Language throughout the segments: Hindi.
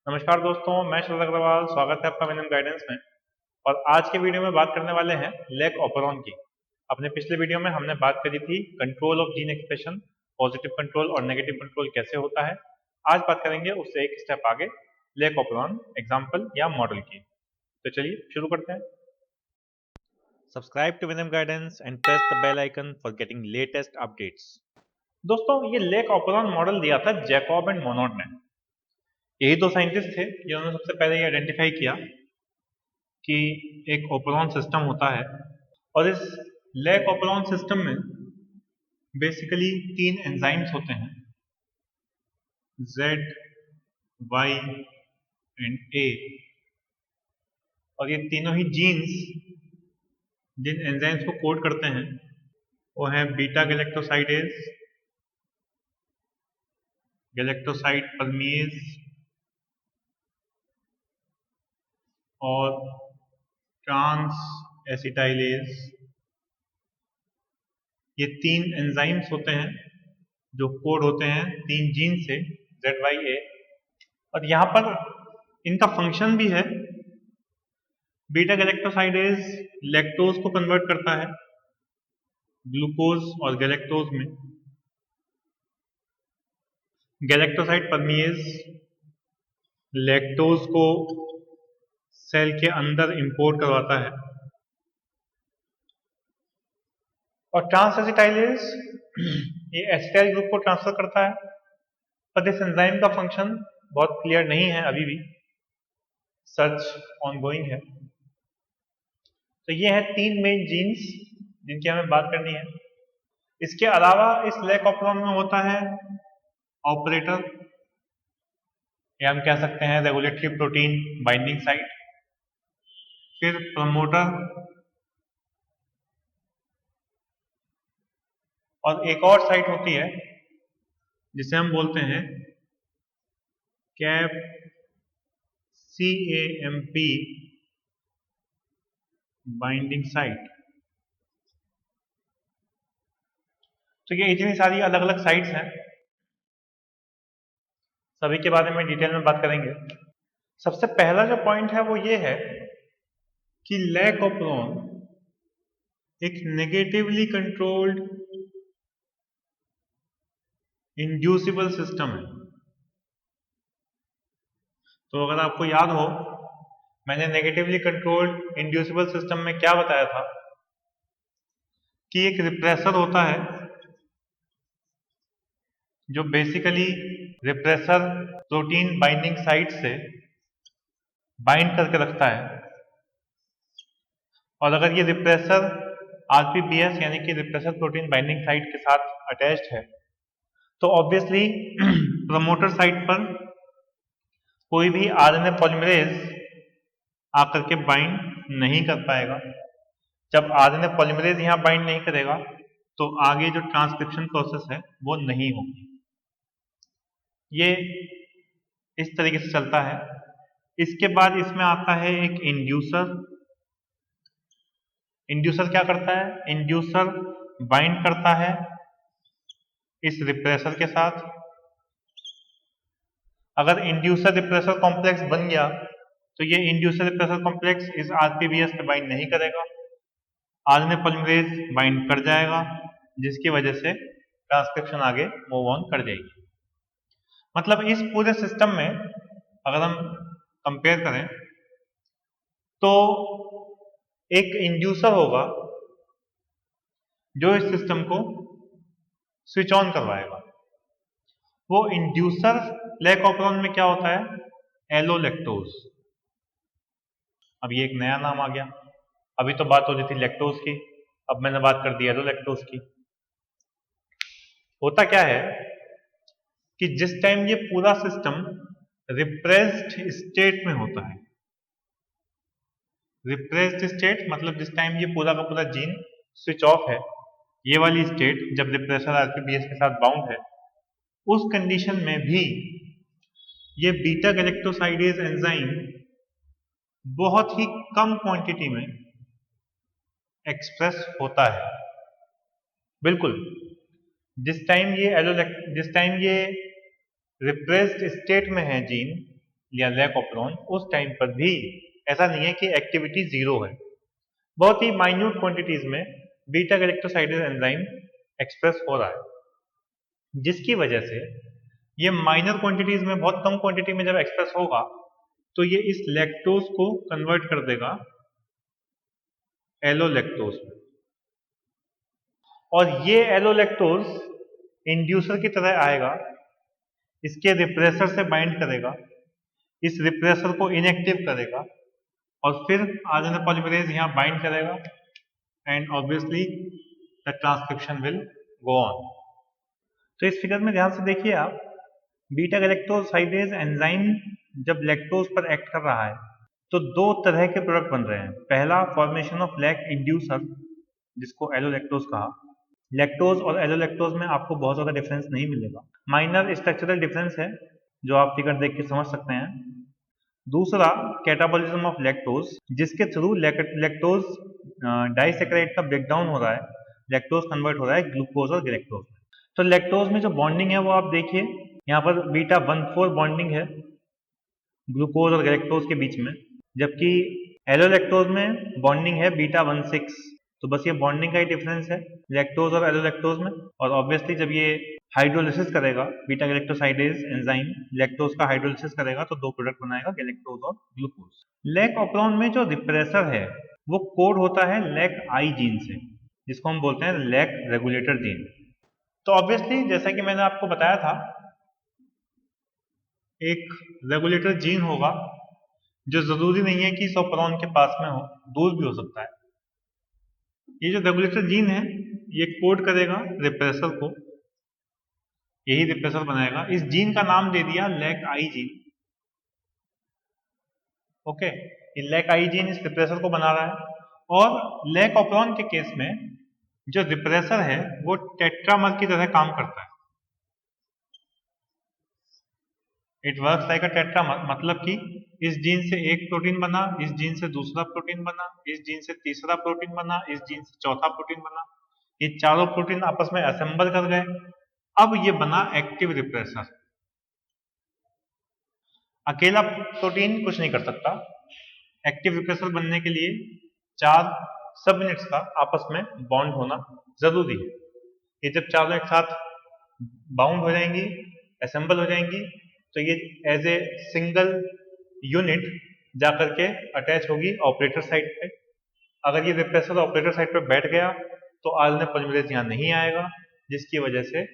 नमस्कार दोस्तों, मैं शरद अग्रवाल। स्वागत है आपका विनम गाइडेंस में। और आज के वीडियो में बात करने वाले हैं लेक ऑपेरॉन की। अपने पिछले वीडियो में हमने बात करी थी control of gene expression, positive control और नेगेटिव कंट्रोल कैसे होता है। आज बात करेंगे उससे एक स्टेप आगे लेक ऑपेरॉन एग्जाम्पल या मॉडल की। तो चलिए शुरू करते हैं। Subscribe to Vinam guidance and press the bell icon for getting latest updates. दोस्तों, ये लेक ऑपेरॉन मॉडल दिया था जैकब एंड मोनोड ने। यही दो साइंटिस्ट थे जिन्होंने सबसे पहले ये आइडेंटिफाई किया कि एक ओपेरॉन सिस्टम होता है। और इस लेक ओपेरॉन सिस्टम में बेसिकली तीन एंजाइम्स होते हैं, Z, Y एंड A। और ये तीनों ही जीन्स जिन एंजाइम्स को कोड करते हैं वो है बीटा गैलेक्टोसाइडेज, गैलेक्टोसाइड परमीज और ट्रांस एसिटाइलेज। ये तीन एंजाइम्स होते हैं जो कोड होते हैं तीन जीन से, ZYA। और यहाँ पर इनका फंक्शन भी है। बीटा गैलेक्टोसाइडेज लैक्टोज को कन्वर्ट करता है ग्लूकोज और गैलेक्टोज में। गैलेक्टोसाइड परमीज लैक्टोज को सेल के अंदर इंपोर्ट करवाता है। और ट्रांसएसिटाइलेज ये एसिटाइल ग्रुप को ट्रांसफर करता है। पर इस एंजाइम का फंक्शन बहुत क्लियर नहीं है, अभी भी सर्च ऑनगोइंग है। तो ये है तीन मेन जीन्स जिनकी हमें बात करनी है। इसके अलावा इस लेक ऑपेरॉन में होता है ऑपरेटर, या हम कह सकते हैं रेगुलेटरी प्रोटीन बाइंडिंग साइट, फिर प्रमोटर और एक और साइट होती है जिसे हम बोलते हैं कैप CAMP बाइंडिंग साइट। तो ये इतनी सारी अलग अलग साइट्स हैं, सभी के बारे में डिटेल में बात करेंगे। सबसे पहला जो पॉइंट है वो ये है कि लेक ऑपेरॉन एक नेगेटिवली कंट्रोल्ड इंड्यूसिबल सिस्टम है। तो अगर आपको याद हो, मैंने नेगेटिवली कंट्रोल्ड इंड्यूसिबल सिस्टम में क्या बताया था कि एक रिप्रेसर होता है जो basically repressor protein binding site से बाइंड करके रखता है। और अगर ये रिप्रेसर RPBS यानी कि रिप्रेसर प्रोटीन बाइंडिंग साइट के साथ अटैच्ड है तो ऑब्वियसली प्रमोटर साइट पर कोई भी RNA पॉलीमरेज आकर के बाइंड नहीं कर पाएगा। जब RNA पॉलीमरेज यहाँ बाइंड नहीं करेगा तो आगे जो ट्रांसक्रिप्शन प्रोसेस है वो नहीं होगी। ये इस तरीके से चलता है। इसके बाद इसमें आता है एक इंड्यूसर। इंड्यूसर क्या करता है? इंड्यूसर बाइंड करता है इस रिप्रेसर के साथ। अगर इंड्यूसर रिप्रेसर कॉम्प्लेक्स बन गया तो ये इंड्यूसर रिप्रेसर कॉम्प्लेक्स इस RPBS पे बाइंड नहीं करेगा, RNA पॉलीमरेज बाइंड कर जाएगा, जिसकी वजह से ट्रांसक्रिप्शन आगे मूव ऑन कर जाएगी। मतलब इस पूरे सिस्टम में अगर हम कंपेयर करें तो एक इंड्यूसर होगा जो इस सिस्टम को स्विच ऑन करवाएगा। वो इंड्यूसर लेक ऑपेरॉन में क्या होता है? एलोलैक्टोज। अब ये एक नया नाम आ गया। अभी तो बात हो रही थी लैक्टोज की, अब मैंने बात कर दी एलोलैक्टोज की। होता क्या है कि जिस टाइम ये पूरा सिस्टम रिप्रेस्ड स्टेट में होता है, रिप्रेस्ड स्टेट मतलब जिस टाइम ये पूरा का पूरा जीन स्विच ऑफ है, ये वाली स्टेट जब रिप्रेसर RPBS के साथ बाउंड है, उस कंडीशन में भी ये बीटा गैलेक्टोसाइडेज एंजाइम बहुत ही कम क्वांटिटी में एक्सप्रेस होता है। बिल्कुल जिस टाइम ये रिप्रेस्ड स्टेट में है जीन, या लैक ऑपरॉन, उस टाइम पर भी ऐसा नहीं है कि एक्टिविटी जीरो है। बहुत ही माइन्यूट क्वांटिटीज में बीटा गैलेक्टोसाइडेज एंजाइम एक्सप्रेस हो रहा है, जिसकी वजह से ये माइनर क्वांटिटीज में, बहुत कम क्वांटिटी में जब एक्सप्रेस होगा तो ये इस लैक्टोज को कन्वर्ट कर देगा एलोलैक्टोज में, और ये एलोलैक्टोज इंड्यूसर की तरह आएगा, इसके रिप्रेसर से बाइंड करेगा, इस रिप्रेसर को इनएक्टिव करेगा, और फिर आरएनए पॉलीमरेज यहाँ बाइंड करेगा, and obviously the transcription will go on. तो इस फिगर में ध्यान से देखिए आप, बीटा गैलेक्टोसाइडेज एंजाइम जब लैक्टोज पर एक्ट कर रहा है तो दो तरह के प्रोडक्ट बन रहे हैं। पहला, फॉर्मेशन ऑफ लैक इंड्यूसर, जिसको एलोलैक्टोज कहा। लैक्टोज और एलोलैक्टोज में आपको बहुत ज्यादा डिफरेंस नहीं मिलेगा, माइनर स्ट्रक्चरल डिफरेंस है जो आप फिगर देख के समझ सकते हैं। दूसरा, कैटाबॉलिज्म ऑफ लैक्टोज, जिसके थ्रू लैक्टोज डाइसैकेराइड का ब्रेकडाउन हो रहा है, लैक्टोज कन्वर्ट हो रहा है ग्लूकोज और गैलेक्टोज में। तो लैक्टोज में जो बॉन्डिंग है वो आप देखिए, यहाँ पर बीटा 1,4 बॉन्डिंग है ग्लूकोज और गैलेक्टोज के बीच में, जबकि एलोलैक्टोज में बॉन्डिंग है बीटा 1,6। तो बस ये बॉन्डिंग का ही डिफरेंस है लैक्टोज और एलोलैक्टोज में। और ऑब्वियसली जब ये हाइड्रोलिसिस करेगा, बीटा गैलेक्टोसाइडेज एंजाइम लैक्टोज का हाइड्रोलिसिस करेगा तो दो प्रोडक्ट बनाएगा, गैलेक्टोज और ग्लूकोज। लैक ऑपरॉन में जो रिप्रेसर है वो कोड होता है लैक आई जीन से, जिसको हम बोलते हैं लैक रेगुलेटर जीन। तो ऑब्वियसली जैसा कि मैंने आपको बताया था, एक रेगुलेटर जीन होगा जो जरूरी नहीं है कि इस ऑपरॉन के पास में हो, दूर भी हो सकता है। ये जो रेगुलेटर जीन है ये कोड करेगा रिप्रेसर को, यही रिप्रेसर बनाएगा। इस जीन का नाम दे दिया लैक आई जीन। ओके, ये लैक आई जीन इस रिप्रेसर को बना रहा है। और लैक ऑपरॉन के केस में जो रिप्रेसर है वो टेट्रामर की तरह काम करता है। It works like a tetramer, मतलब कि इस जीन से एक प्रोटीन बना, इस जीन से दूसरा प्रोटीन बना, इस जीन से तीसरा प्रोटीन बना, इस जीन से चौथा प्रोटीन बना, ये चारों प्रोटीन आपस में असेंबल कर गए। अब ये बना एक्टिव रिप्रेसर। अकेला प्रोटीन कुछ नहीं कर सकता। एक्टिव रिप्रेसर बनने के लिए 4 सब यूनिट्स का आपस में बॉन्ड होना जरूरी है। ये जब चारों एक साथ बाउंड हो जाएंगी, असेंबल हो जाएंगी, तो ये एज ए सिंगल यूनिट जाकर के अटैच होगी ऑपरेटर साइड पे। अगर ये रिप्रेसर ऑपरेटर साइड पे बैठ गया तो आरएनए पॉलीमरेज यहाँ नहीं आएगा, जिसकी वजह से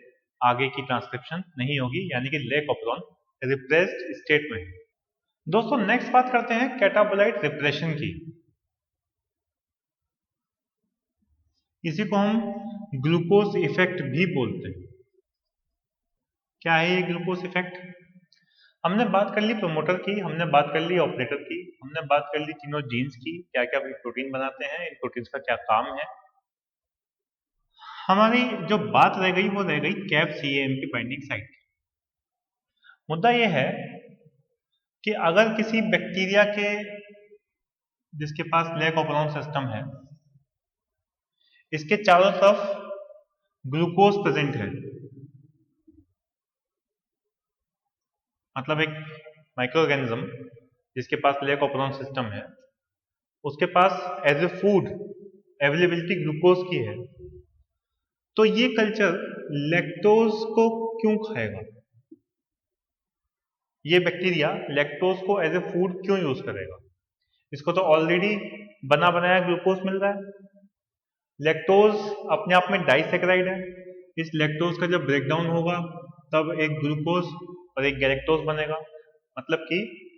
आगे की ट्रांसक्रिप्शन नहीं होगी, यानी कि लैक ऑपरॉन रिप्रेस्ड स्टेट में। दोस्तों नेक्स्ट बात करते हैं कैटाबोलाइट रिप्रेशन की। इसी को हम ग्लूकोज इफेक्ट भी बोलते हैं। क्या है ये ग्लूकोज इफेक्ट? हमने बात कर ली प्रमोटर की, हमने बात कर ली ऑपरेटर की, हमने बात कर ली तीनों जीन्स की, क्या क्या प्रोटीन बनाते हैं, इन प्रोटीन्स का क्या काम है। हमारी जो बात रह गई वो रह गई कैप CAMP बाइंडिंग साइट की। मुद्दा यह है कि अगर किसी बैक्टीरिया के, जिसके पास लैक ऑपरॉन सिस्टम है, इसके चारों तरफ ग्लूकोज प्रेजेंट है, मतलब एक माइक्रो ऑर्गेनिज्म जिसके पास लैक ऑपरॉन सिस्टम है, उसके पास as a food availability glucose की है, तो ये कल्चर लैक्टोज को क्यों खाएगा? ये बैक्टीरिया लैक्टोज को एज ए फूड क्यों यूज करेगा? इसको तो ऑलरेडी बना बनाया ग्लूकोज मिल रहा है। लैक्टोज अपने आप में डाइसैकेराइड है। इस लैक्टोज का जब ब्रेकडाउन होगा तब एक ग्लूकोज और एक गैलेक्टोज बनेगा। मतलब कि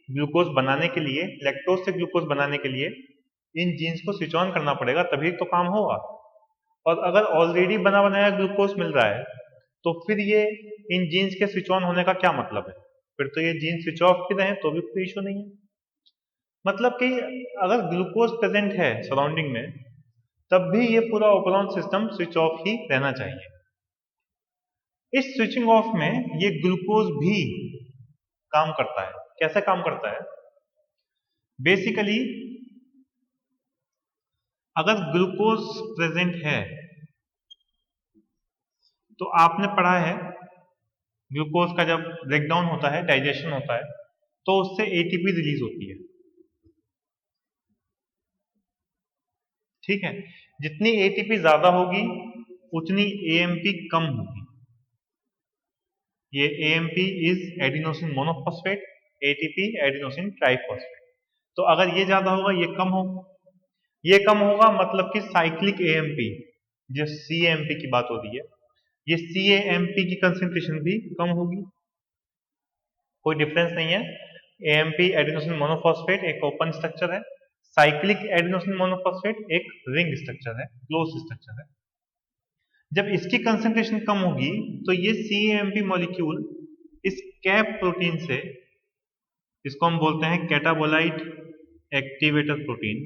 ग्लूकोज बनाने के लिए, लैक्टोज से ग्लूकोज बनाने के लिए इन जीन्स को स्विच ऑन करना पड़ेगा, तभी तो काम होगा। और अगर ऑलरेडी बना बनाया ग्लूकोज मिल रहा है तो फिर ये इन जीन्स के स्विच ऑन होने का क्या मतलब है? फिर तो ये जीन स्विच ऑफ भी रहे तो भी कोई इशू नहीं है। मतलब कि अगर ग्लूकोज प्रेजेंट है सराउंडिंग में, तब भी ये पूरा ऑपरॉन सिस्टम स्विच ऑफ ही रहना चाहिए। इस स्विचिंग ऑफ में ये ग्लूकोज भी काम करता है। कैसे काम करता है? बेसिकली अगर ग्लूकोज प्रेजेंट है तो आपने पढ़ा है ग्लूकोज का जब ब्रेकडाउन होता है, डाइजेशन होता है, तो उससे एटीपी रिलीज होती है। ठीक है, जितनी एटीपी ज्यादा होगी उतनी एएमपी कम होगी। ये AMP is adenosine monophosphate, ATP adenosine triphosphate. तो अगर ये ज्यादा होगा ये कम होगा, ये कम होगा मतलब कि साइक्लिक एएमपी, जो सीएमपी की बात हो रही है, ये सीएमपी की कंसेंट्रेशन भी कम होगी। कोई डिफरेंस नहीं है। एएमपी एडिनोसिन मोनोफॉस्फेट एक ओपन स्ट्रक्चर है, साइक्लिक एडिनोसिन मोनोफॉस्फेट एक रिंग स्ट्रक्चर है, क्लोज स्ट्रक्चर है। जब इसकी कंसेंट्रेशन कम होगी तो ये सीएमपी मॉलिक्यूल इस कैप प्रोटीन से, इसको हम बोलते हैं कैटाबोलाइट एक्टिवेटर प्रोटीन,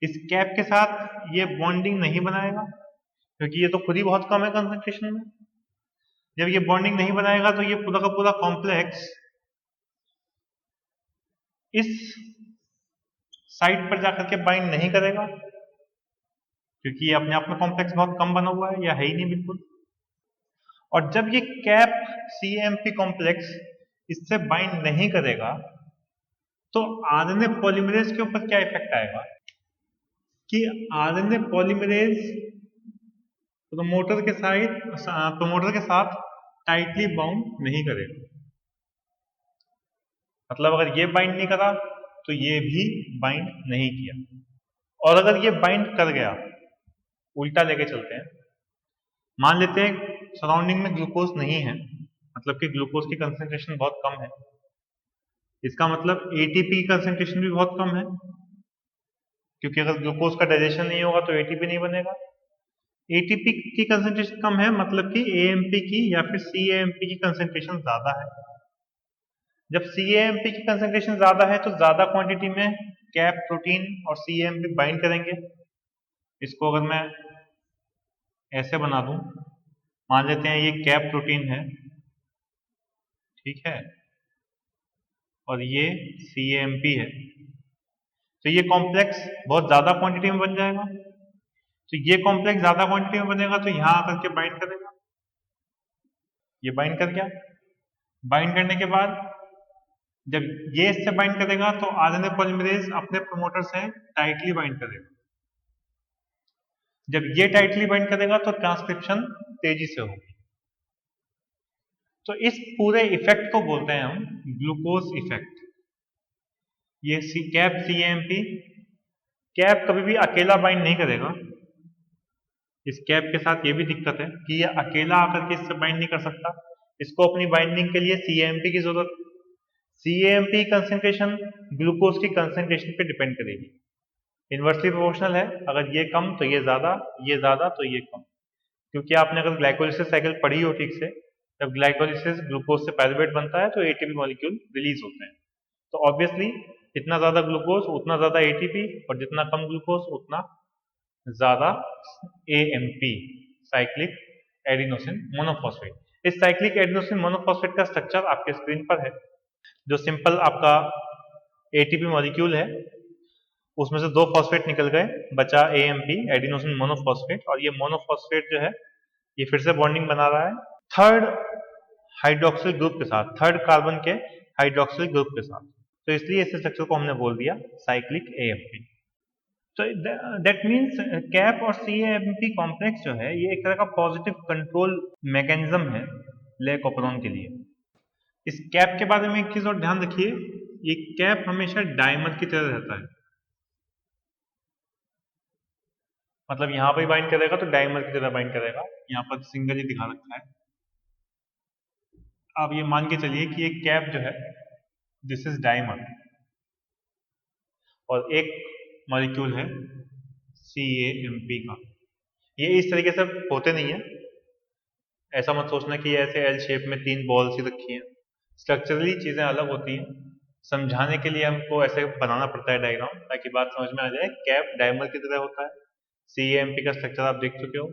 इस कैप के साथ ये बॉन्डिंग नहीं बनाएगा क्योंकि ये तो खुद ही बहुत कम है कंसेंट्रेशन में। जब ये बॉन्डिंग नहीं बनाएगा तो ये पूरा का पूरा कॉम्प्लेक्स इस साइट पर जाकर के बाइंड नहीं करेगा क्योंकि ये अपने आप में कॉम्प्लेक्स बहुत कम बना हुआ है या है ही नहीं बिल्कुल। और जब ये कैप सीएमपी कॉम्प्लेक्स इससे बाइंड नहीं करेगा तो आरएनए पॉलीमरेज के ऊपर क्या इफेक्ट आएगा कि आरएनए पॉलीमरेज प्रमोटर के साथ टाइटली बाउंड नहीं करेगा। मतलब अगर ये बाइंड नहीं करा तो ये भी बाइंड नहीं किया, और अगर ये बाइंड कर गया, उल्टा लेके चलते हैं, मान लेते हैं सराउंडिंग में ग्लूकोज नहीं है, मतलब कि ग्लूकोज की कंसेंट्रेशन बहुत कम है, इसका मतलब एटीपी की कंसेंट्रेशन भी बहुत कम है क्योंकि अगर ग्लूकोज का डाइजेशन नहीं होगा तो एटीपी नहीं बनेगा। एटीपी की कंसेंट्रेशन कम है मतलब कि एएमपी की या फिर सीएएमपी की कंसेंट्रेशन ज्यादा है। जब सीएएमपी की कंसेंट्रेशन ज्यादा है तो ज्यादा क्वांटिटी में कैप प्रोटीन और सीएएमपी बाइंड करेंगे। इसको अगर मैं ऐसे बना दूं, मान लेते हैं ये कैप प्रोटीन है, ठीक है, और ये सीएमपी है, तो ये कॉम्प्लेक्स बहुत ज्यादा क्वांटिटी में बन जाएगा। तो ये कॉम्प्लेक्स ज्यादा क्वांटिटी में बनेगा तो यहां आकर के बाइंड करेगा। ये बाइंड कर गया, बाइंड करने के बाद जब ये इससे बाइंड करेगा तो आरएनए पॉलीमरेज अपने प्रमोटर से टाइटली बाइंड करेगा। जब ये टाइटली बाइंड करेगा तो ट्रांसक्रिप्शन तेजी से होगी। तो इस पूरे इफेक्ट को बोलते हैं हम ग्लूकोज इफेक्ट। ये कैप सीएमपी, कैप कभी भी अकेला बाइंड नहीं करेगा। इस कैप के साथ ये भी दिक्कत है कि ये अकेला आकर के इससे बाइंड नहीं कर सकता, इसको अपनी बाइंडिंग के लिए सीएमपी की जरूरत है। सीएमपी कंसेंट्रेशन ग्लूकोज की कंसेंट्रेशन पे डिपेंड करेगी, इनवर्सली प्रोपोर्शनल है, अगर ये कम तो ये ज्यादा, ये ज्यादा तो ये कम। क्योंकि आपने अगर ग्लाइकोलिसिस साइकिल पढ़ी हो ठीक से, जब ग्लाइकोलिसिस ग्लूकोज से पायरुवेट बनता है तो एटीपी मॉलिक्यूल रिलीज होते हैं। तो ऑब्वियसली जितना ज्यादा ग्लूकोज उतना ज्यादा एटीपी, और जितना कम ग्लूकोज उतना ज्यादा एएमपी, साइक्लिक एडिनोसिन मोनोफॉस्फेट। इस साइक्लिक एडिनोसिन मोनोफॉस्फेट का स्ट्रक्चर आपके स्क्रीन पर है। जो सिंपल आपका एटीपी मॉलिक्यूल है उसमें से 2 फॉस्फेट निकल गए, बचा एएमपी एडिनोसिन मोनोफॉस्फेट, और ये मोनोफॉस्फेट जो है ये फिर से बॉन्डिंग बना रहा है थर्ड हाइड्रोक्सिल ग्रुप के साथ, थर्ड कार्बन के हाइड्रोक्सिल ग्रुप के साथ। तो इसलिए इस स्ट्रक्चर को हमने बोल दिया साइक्लिक एएमपी। तो दैट मीन्स कैप और सीएमपी कॉम्प्लेक्स जो है ये एक तरह का पॉजिटिव कंट्रोल मैकेनिज्म है लेक ऑपरॉन के लिए। इस कैप के बारे में एक चीज और ध्यान रखिए, ये कैप हमेशा डायमर की तरह रहता है, मतलब यहां पर बाइंड करेगा तो डायमर की तरह बाइंड करेगा, यहाँ पर सिंगल ही दिखा रखा है। अब ये मान के चलिए कि एक कैप जो है दिस इज डायमर, और एक मॉलिक्यूल है CAMP का। ये इस तरीके से होते नहीं है, ऐसा मत सोचना कि ऐसे एल शेप में 3 बॉल्स ही रखी हैं। स्ट्रक्चरली चीजें अलग होती हैं, समझाने के लिए हमको ऐसे बनाना पड़ता है डायग्राम ताकि बात समझ में आ जाए। कैप डायमर की तरह होता है, CAMP का स्ट्रक्चर आप देख चुके हो।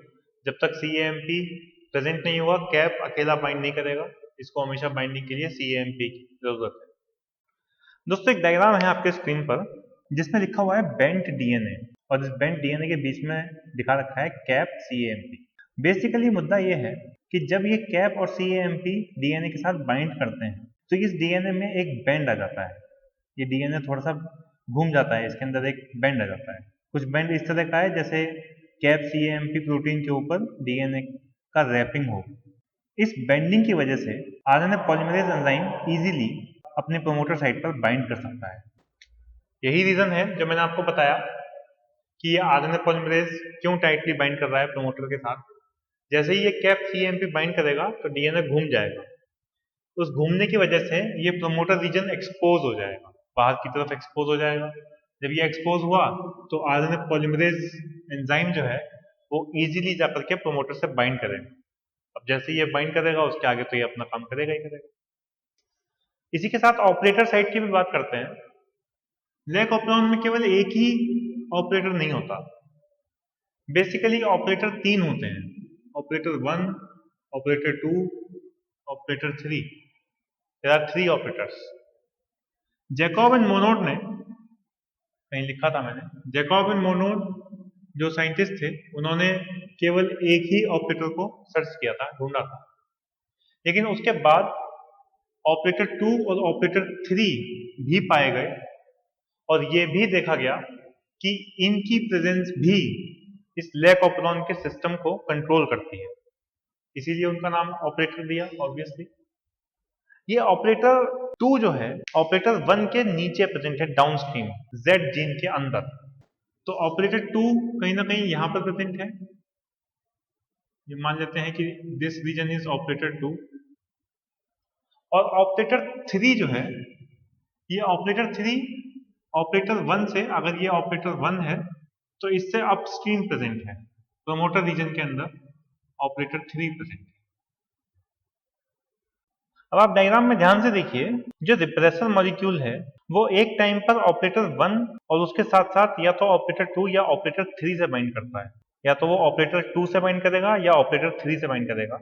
जब तक CAMP प्रेजेंट नहीं हुआ कैप अकेला बाइंड नहीं करेगा, इसको हमेशा बाइंडिंग के लिए CAMP की जरूरत है। दोस्तों एक डायग्राम है आपके स्क्रीन पर जिसमें लिखा हुआ है बेंट डीएनए, और इस बेंट डीएनए के बीच में दिखा रखा है कैप CAMP। बेसिकली मुद्दा ये है कि जब ये कैप और CAMP डीएनए के साथ बाइंड करते हैं तो इस डीएनए में एक बैंड आ जाता है। ये डीएनए थोड़ा सा घूम जाता है, इसके अंदर एक बैंड आ जाता है। कुछ बैंड इस तरह का है जैसे कैप CAMP प्रोटीन के ऊपर डीएनए का रैपिंग हो। इस बेंडिंग की वजह से आरएनए पॉलीमरेज एंजाइम इजीली अपने प्रोमोटर साइट पर बाइंड कर सकता है। यही रीजन है जो मैंने आपको बताया कि ये आरएनए पॉलीमरेज क्यों टाइटली बाइंड कर रहा है प्रोमोटर के साथ। जैसे ही ये कैप CAMP बाइंड करेगा तो डीएनए घूम जाएगा। उस घूमने की वजह से ये प्रोमोटर रीजन एक्सपोज हो जाएगा, बाहर की तरफ एक्सपोज हो जाएगा। जब ये एक्सपोज हुआ तो आरएनए पॉलीमरेज एंजाइम जो है वो इजीली जाकर के प्रोमोटर से बाइंड करेगा। अब जैसे ये बाइंड करेगा उसके आगे तो ये अपना काम करेगा ही करेगा। इसी के साथ ऑपरेटर साइड की भी बात करते हैं। लेक ऑपरेशन में केवल एक ही ऑपरेटर नहीं होता, बेसिकली ऑपरेटर 3 होते हैं, operator 1, operator 2, operator 3। There are 3 operators. Jacob and Monod ने कहीं लिखा था मैंने, जैकब एंड मोनोड जो साइंटिस्ट थे उन्होंने केवल एक ही ऑपरेटर को सर्च किया था, ढूंढा था। लेकिन उसके बाद ऑपरेटर 2 और ऑपरेटर 3 भी पाए गए और ये भी देखा गया कि इनकी प्रेजेंस भी इस लेक ऑपरेशन के सिस्टम को कंट्रोल करती है, इसीलिए उनका नाम ऑपरेटर दिया ऑब्वियसली। ये ऑपरेटर 2 जो है ऑपरेटर 1 के नीचे प्रेजेंट है, डाउनस्ट्रीम Z जीन के अंदर। तो ऑपरेटर 2 कहीं ना कहीं यहां पर प्रेजेंट है। ये मान लेते हैं कि दिस रीजन इज ऑपरेटर 2। और ऑपरेटर 3 जो है, ये ऑपरेटर 3 ऑपरेटर 1 से, अगर ये ऑपरेटर 1 है तो इससे अपस्ट्रीम प्रेजेंट है, प्रोमोटर रीजन के अंदर ऑपरेटर 3 प्रेजेंट है। अब आप डायग्राम में ध्यान से देखिए, जो रिप्रेसर मॉलिक्यूल है वो एक टाइम पर ऑपरेटर 1 और उसके साथ साथ या तो ऑपरेटर 2 या ऑपरेटर 3 से बाइंड करता है। या तो वो ऑपरेटर 2 से बाइंड करेगा या ऑपरेटर 3 से बाइंड करेगा,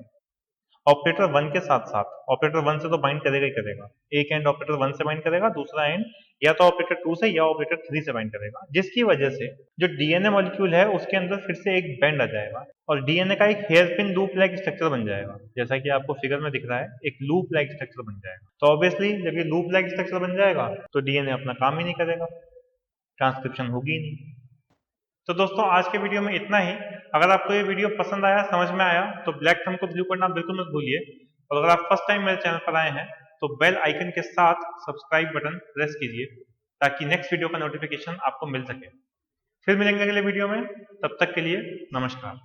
ऑपरेटर 1 के साथ साथ। ऑपरेटर 1 से तो बाइंड करेगा ही करेगा, एक एंड ऑपरेटर 1 से बाइंड करेगा, दूसरा एंड या तो ऑपरेटर 2 से या ऑपरेटर 3 से बाइंड करेगा, जिसकी वजह से जो डीएनए मॉलिक्यूल है उसके अंदर फिर से एक बैंड आ जाएगा और डीएनए का एक hair pin loop like structure बन जाएगा, जैसा कि आपको फिगर में दिख रहा है, एक लूप लाइक स्ट्रक्चर बन जाएगा। तो ऑब्वियसली जब ये लूप लाइक स्ट्रक्चर बन जाएगा तो डीएनए अपना काम ही नहीं करेगा, ट्रांसक्रिप्शन होगी ही नहीं। तो दोस्तों आज के वीडियो में इतना ही। अगर आपको ये वीडियो पसंद आया, समझ में आया, तो ब्लैक थंब को ब्लू करना बिल्कुल मत भूलिए। और अगर आप फर्स्ट टाइम मेरे चैनल पर आए हैं तो बेल आइकन के साथ सब्सक्राइब बटन प्रेस कीजिए ताकि नेक्स्ट वीडियो का नोटिफिकेशन आपको मिल सके। फिर मिलेंगे अगले वीडियो में, तब तक के लिए नमस्कार।